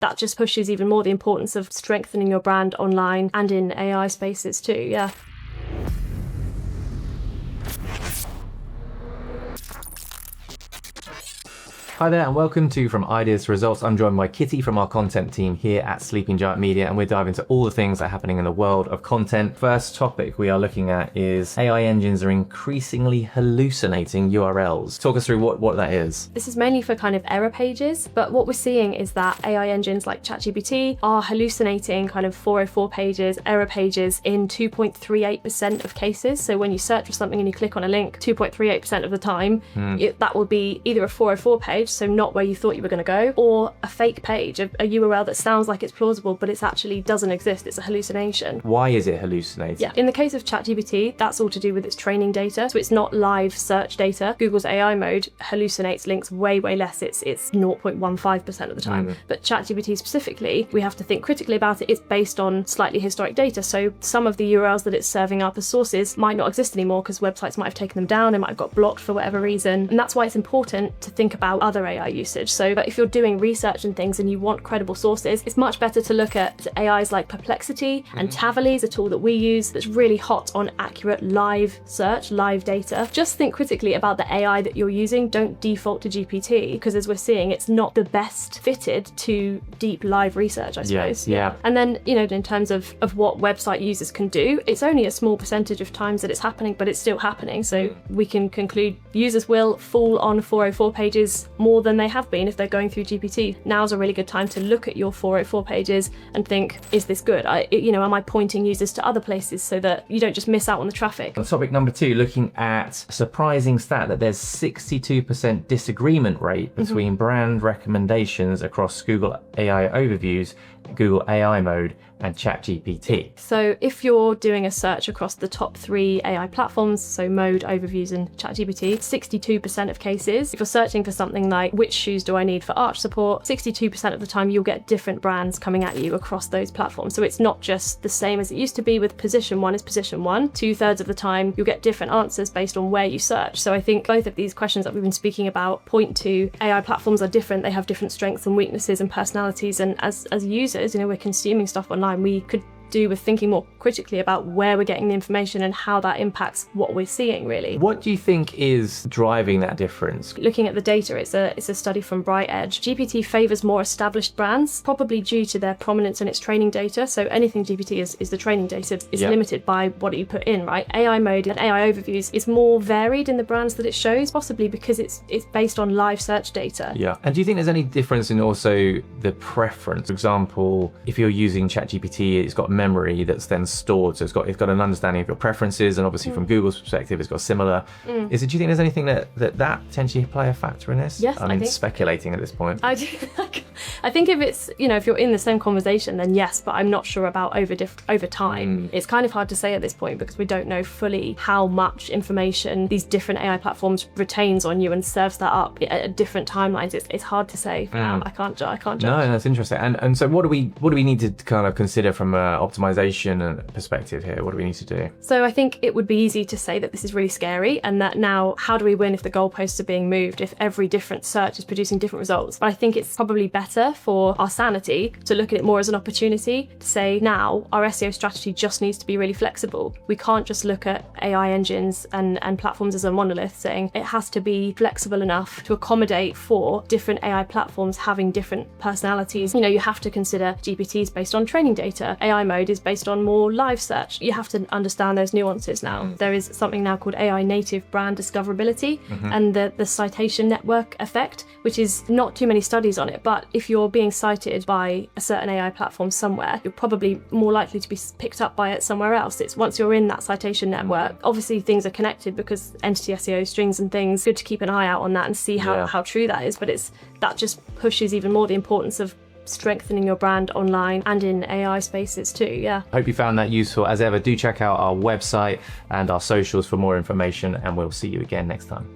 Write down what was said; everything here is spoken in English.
that just pushes even more the importance of strengthening your brand online and in AI spaces too. Yeah. Hi there and welcome to From Ideas to Results. I'm joined by Kitty from our content team here at Sleeping Giant Media, and we're diving into all the things that are happening in the world of content. First topic we are looking at is AI engines are increasingly hallucinating URLs. Talk us through what that is. This is mainly for kind of error pages, but what we're seeing is that AI engines like ChatGPT are hallucinating kind of 404 pages, error pages in 2.38% of cases. So when you search for something and you click on a link, 2.38% of the time, that will be either a 404 page, so not where you thought you were going to go, or a fake page, a URL that sounds like it's plausible, but it actually doesn't exist. It's a hallucination. Why is it hallucinating? Yeah. In the case of ChatGPT, that's all to do with its training data. So it's not live search data. Google's AI mode hallucinates links way less. It's 0.15% of the time. But ChatGPT specifically, we have to think critically about it. It's based on slightly historic data. So some of the URLs that it's serving up as sources might not exist anymore because websites might have taken them down. They might have got blocked for whatever reason. And that's why it's important to think about other AI usage. So but if you're doing research and things and you want credible sources, it's much better to look at AIs like Perplexity and Tavaly is a tool that we use that's really hot on accurate live search, live data. Just think critically about the AI that you're using. Don't default to GPT because, as we're seeing, it's not the best fitted to deep live research, I suppose. Yeah. And then, in terms of what website users can do, it's only a small percentage of times that it's happening, but it's still happening. So we can conclude users will fall on 404 pages more than they have been if they're going through GPT. Now's a really good time to look at your 404 pages and think, is this good? Am I pointing users to other places so that you don't just miss out on the traffic? On topic number 2, looking at a surprising stat that there's 62% disagreement rate between brand recommendations across Google AI overviews, Google AI mode, and ChatGPT. So if you're doing a search across the top 3 AI platforms, so Mode, Overviews, and ChatGPT, 62% of cases, if you're searching for something like which shoes do I need for arch support, 62% of the time you'll get different brands coming at you across those platforms. So it's not just the same as it used to be with position 1 is position 1. 2/3 of the time you'll get different answers based on where you search. So I think both of these questions that we've been speaking about point to AI platforms are different. They have different strengths and weaknesses and personalities, and as users, we're consuming stuff online, we could do with thinking more critically about where we're getting the information and how that impacts what we're seeing, really. What do you think is driving that difference? Looking at the data, it's a study from Bright Edge. GPT favours more established brands, probably due to their prominence in its training data. So anything GPT is the training data is limited by what you put in, right? AI mode and AI overviews is more varied in the brands that it shows, possibly because it's based on live search data. Yeah. And do you think there's any difference in also the preference? For example, if you're using ChatGPT, it's got memory that's then stored, so it's got an understanding of your preferences, and obviously from Google's perspective it's got similar. Do you think there's anything that potentially play a factor in this? Yes, I mean, speculating at this point. I think if it's if you're in the same conversation, then yes, but I'm not sure about over time. It's kind of hard to say at this point because we don't know fully how much information these different AI platforms retains on you and serves that up at different timelines. It's hard to say. I can't judge. No, that's interesting. And so what do we need to kind of consider from optimization perspective here? What do we need to do? So I think it would be easy to say that this is really scary, and that now how do we win if the goalposts are being moved, if every different search is producing different results? But I think it's probably better for our sanity to look at it more as an opportunity to say, now our SEO strategy just needs to be really flexible. We can't just look at AI engines and platforms as a monolith, saying it has to be flexible enough to accommodate for different AI platforms having different personalities. You have to consider GPTs based on training data. AI mode is based on more live search. You have to understand those nuances now. There is something now called AI native brand discoverability and the citation network effect, which is not too many studies on it, but if you're being cited by a certain AI platform somewhere, you're probably more likely to be picked up by it somewhere else. It's once you're in that citation network, obviously things are connected because entity SEO strings and things, good to keep an eye out on that and see how true that is, but that just pushes even more the importance of strengthening your brand online and in AI spaces too. Yeah. Hope you found that useful. As ever, do check out our website and our socials for more information, and we'll see you again next time.